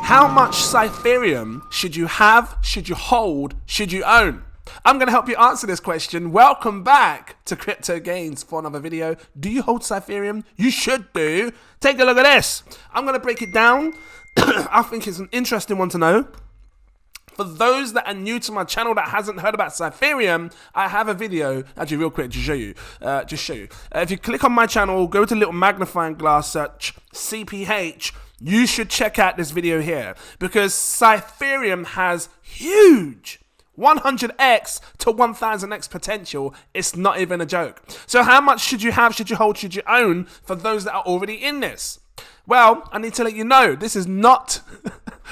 How much Cypherium should you have, should you hold, should you own? I'm going to help you answer this question. Welcome back to CryptoGains for another video. Do you hold Cypherium? You should do. Take a look at this. I'm going to break it down. I think it's an interesting one to know. For those that are new to my channel that hasn't heard about Cypherium, I have a video, actually real quick, to show you. If you click on my channel, go to the little magnifying glass, search CPH, you should check out this video here because Cypherium has huge 100x to 1000x potential. It's not even a joke. So how much should you have, should you hold, should you own for those that are already in this? Well, I need to let you know, this is not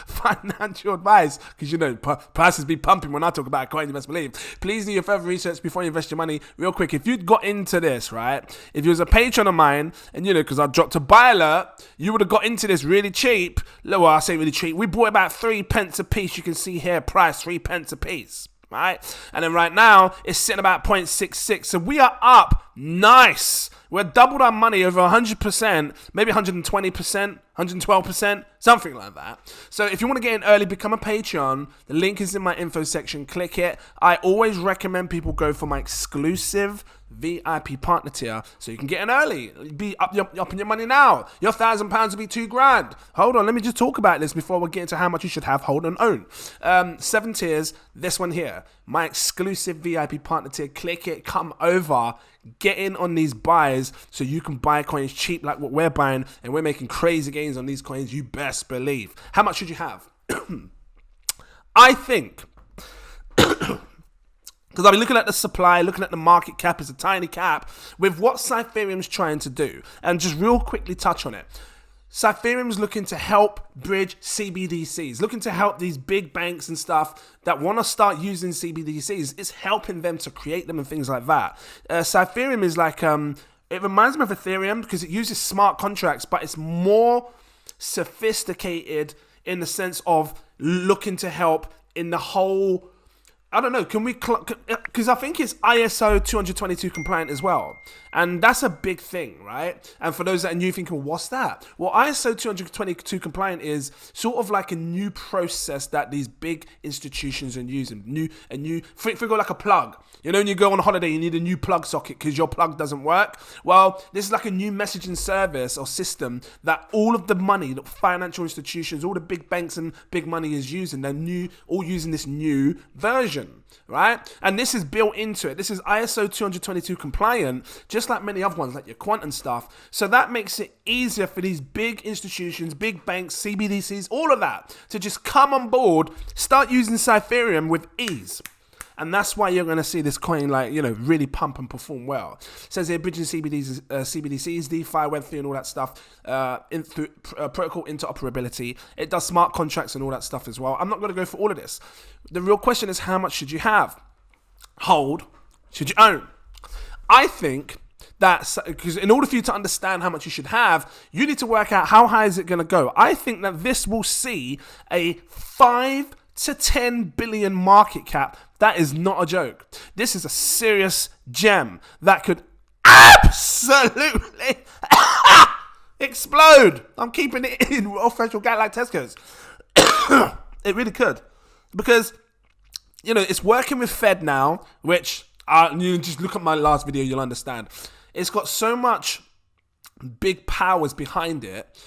financial advice because, you know, prices be pumping when I talk about coins, you best believe. Please do your further research before you invest your money. Real quick, if you'd got into this, right, if you was a patron of mine and, you know, because I dropped a buy alert, you would have got into this really cheap. Well, I say really cheap. We bought about 3 pence a piece. You can see here, price 3 pence a piece. Right, and then right now it's sitting about 0.66, so we are up nice. We're doubled our money over 100%, maybe 120%, 112%, something like that. So if you want to get in early, become a Patreon. The link is in my info section. Click it. I always recommend people go for my exclusive VIP partner tier so you can get in early. Be up in your money now. Your £1,000 will be £2,000. Hold on, let me just talk about this before we get into how much you should have, hold, and own. 7 tiers. This one here, my exclusive VIP partner tier. Click it. Come over. Get in on these buys so you can buy coins cheap like what we're buying, and we're making crazy gains on these coins. You best believe. How much should you have? I think. Because I've been looking at the supply, looking at the market cap, it's a tiny cap, with what Cypherium's trying to do. And just real quickly touch on it. Cypherium's looking to help bridge CBDCs, looking to help these big banks and stuff that want to start using CBDCs. It's helping them to create them and things like that. Cypherium is like, it reminds me of Ethereum because it uses smart contracts, but it's more sophisticated in the sense of looking to help in the whole... I don't know, can we, because I think it's ISO 222 compliant as well. And that's a big thing, right? And for those that are new thinking, what's that? Well, ISO 222 compliant is sort of like a new process that these big institutions are using. Think like a plug. You know, when you go on holiday, you need a new plug socket because your plug doesn't work. Well, this is like a new messaging service or system that all of the money, the financial institutions, all the big banks and big money is using. They're all using this new version, right? And this is built into it. This is ISO 222 compliant, just like many other ones, like your quant and stuff. So that makes it easier for these big institutions, big banks, CBDCs, all of that, to just come on board, start using Cypherium with ease. And that's why you're going to see this coin, like, you know, really pump and perform well. It says here, bridging CBDCs, DeFi, Web3 and all that stuff, through protocol interoperability. It does smart contracts and all that stuff as well. I'm not going to go for all of this. The real question is, how much should you have? Hold, should you own? I think that, because in order for you to understand how much you should have, you need to work out how high is it going to go. I think that this will see a 5 to 10 billion market cap. That is not a joke. This is a serious gem that could absolutely explode. I'm keeping it in official gate like Tesco's. It really could, because, you know, it's working with Fed now, which you just look at my last video, you'll understand. It's got so much big powers behind it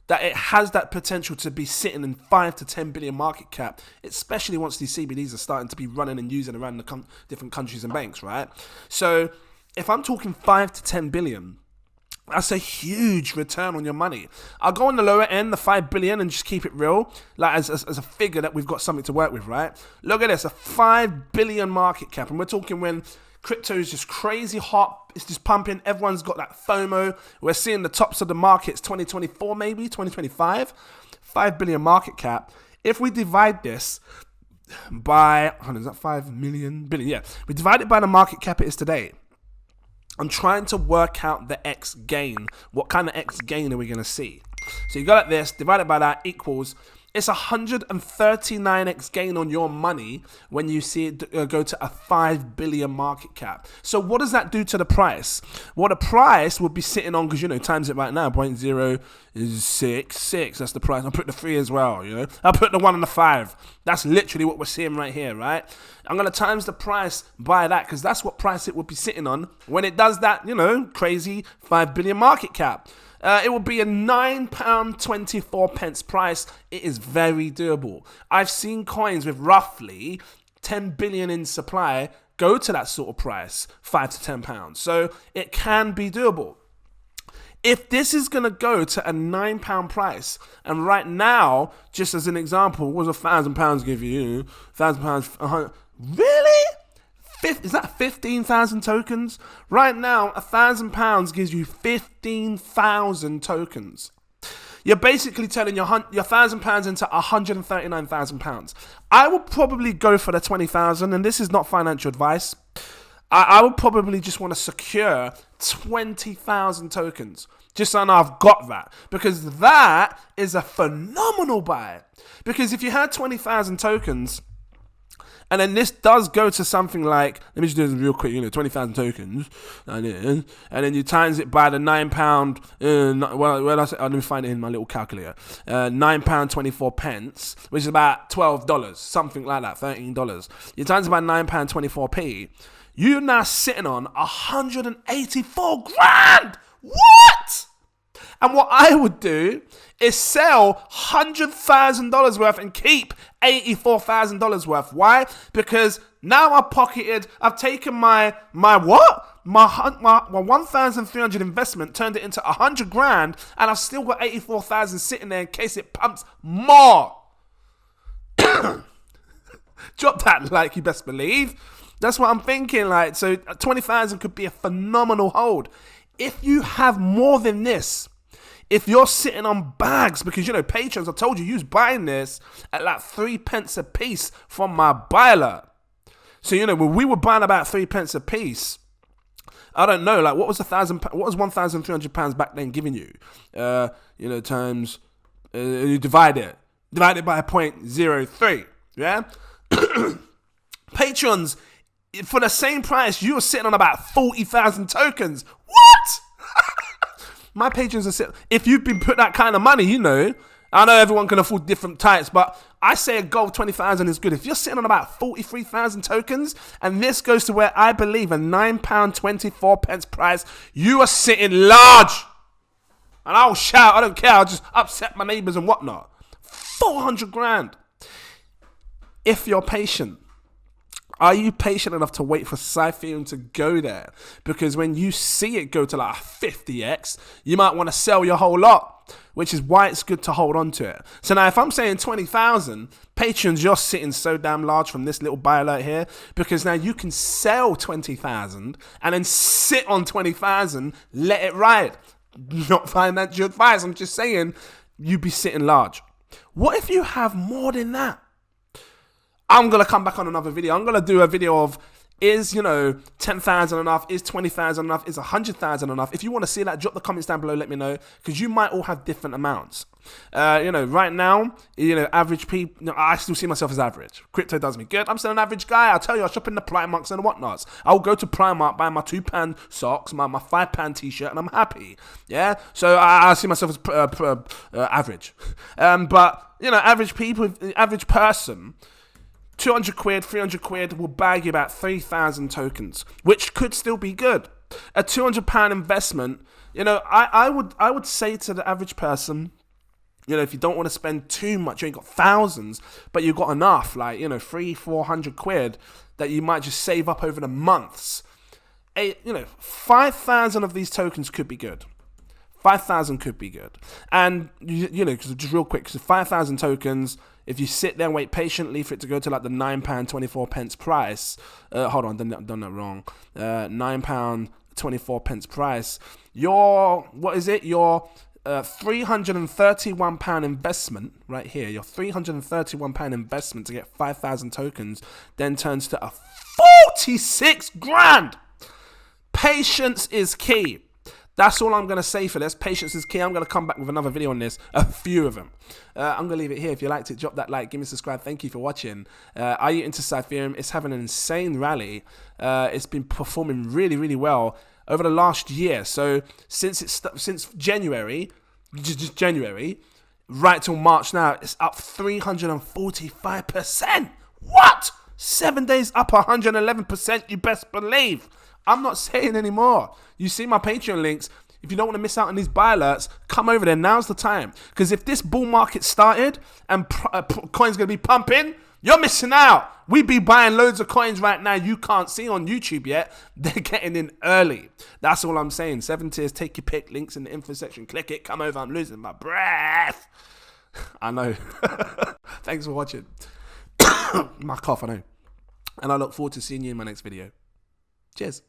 that it has that potential to be sitting in 5 to 10 billion market cap, especially once these CBDs are starting to be running and using around the different countries and banks, right? So if I'm talking 5 to 10 billion, that's a huge return on your money. I'll go on the lower end, the 5 billion, and just keep it real, like as a figure that we've got something to work with, right? Look at this, a 5 billion market cap, and we're talking when crypto is just crazy hot. It's just pumping. Everyone's got that FOMO. We're seeing the tops of the markets 2024, maybe 2025. 5 billion market cap. If we divide this by, is that 5 million? Billion, yeah. We divide it by the market cap it is today. I'm trying to work out the X gain. What kind of X gain are we going to see? So you go like this, divide it by that, equals It's 139x gain on your money when you see it go to a 5 billion market cap. So what does that do to the price? Well, the price would be sitting on, because, times it right now, 0.066. That's the price. I'll put the 3 as well, I'll put the 1 and the 5. That's literally what we're seeing right here, right? I'm going to times the price by that, because that's what price it would be sitting on when it does that, crazy 5 billion market cap. It will be a £9.24 price. It is very doable. I've seen coins with roughly 10 billion in supply go to that sort of price, £5 to £10. So it can be doable. If this is going to go to a £9 price, and right now, just as an example, what does £1,000 give you? £1,000, really? Is that 15,000 tokens? Right now, £1,000 gives you 15,000 tokens. You're basically turning your £1,000 into £139,000. I would probably go for the 20,000, and this is not financial advice. I would probably just want to secure 20,000 tokens, just so I know I've got that, because that is a phenomenal buy. Because if you had 20,000 tokens, and then this does go to something like, let me just do this real quick, 20,000 tokens, and then you times it by the £9, let me find it in my little calculator, £9.24, which is about $12, something like that, $13. You times it by £9.24p, you're now sitting on 184 grand. What? And what I would do is sell $100,000 worth and keep $84,000 worth. Why? Because now I've taken my what? My 1,300 investment, turned it into 100 grand, and I've still got 84,000 sitting there in case it pumps more. Drop that like you best believe. That's what I'm thinking. So 20,000 could be a phenomenal hold. If you have more than this, if you're sitting on bags, because, patrons, I told you, was buying this at like 3 pence a piece from my buy alert. So, when we were buying about 3 pence a piece, I don't know, what was £1,300 back then giving you? Times, you divide it by 0.03, yeah? Patrons, for the same price, you were sitting on about 40,000 tokens. What? My patrons are sitting. If you've been put that kind of money, I know everyone can afford different types, but I say a goal of 20,000 is good. If you're sitting on about 43,000 tokens, and this goes to where I believe a £9.24 price, you are sitting large. And I'll shout, I don't care, I'll just upset my neighbors and whatnot. 400 grand. If you're patient. Are you patient enough to wait for Cypherium to go there? Because when you see it go to like 50x, you might want to sell your whole lot, which is why it's good to hold on to it. So now if I'm saying 20,000, patrons, you're sitting so damn large from this little buy alert here, because now you can sell 20,000 and then sit on 20,000, let it ride. Not financial advice, I'm just saying you'd be sitting large. What if you have more than that? I'm going to come back on another video. I'm going to do a video of, is, 10,000 enough? Is 20,000 enough? Is 100,000 enough? If you want to see that, drop the comments down below, let me know, because you might all have different amounts. Right now, average people, I still see myself as average. Crypto does me good. I'm still an average guy. I'll tell you, I shop in the Primarks and whatnots. I'll go to Primark, buy my £2 socks, my £5 t-shirt, and I'm happy. Yeah? So I see myself as average. But, average people, average person, 200 quid, 300 quid will bag you about 3,000 tokens, which could still be good. A £200 investment, I would say to the average person, if you don't want to spend too much, you ain't got thousands, but you've got enough, 300-400 quid that you might just save up over the months. 5,000 of these tokens could be good. 5,000 could be good. And, because just real quick, because 5,000 tokens, if you sit there and wait patiently for it to go to like the £9.24 price, hold on, done that wrong. £9.24 price. Your £331 investment right here, your £331 investment to get 5,000 tokens then turns to a 46 grand. Patience is key. That's all I'm going to say for this. Patience is key. I'm going to come back with another video on this, a few of them. I'm going to leave it here. If you liked it, drop that like, give me a subscribe. Thank you for watching. Are you into Cypherium? It's having an insane rally. It's been performing really, really well over the last year. So since January, just January, right till March now, it's up 345%. What? 7 days up 111%, you best believe. I'm not saying anymore. You see my Patreon links. If you don't want to miss out on these buy alerts, come over there. Now's the time. Because if this bull market started and coins going to be pumping, you're missing out. We be buying loads of coins right now you can't see on YouTube yet. They're getting in early. That's all I'm saying. 7 tiers, take your pick. Links in the info section. Click it. Come over. I'm losing my breath. I know. Thanks for watching. My cough, I know. And I look forward to seeing you in my next video. Cheers.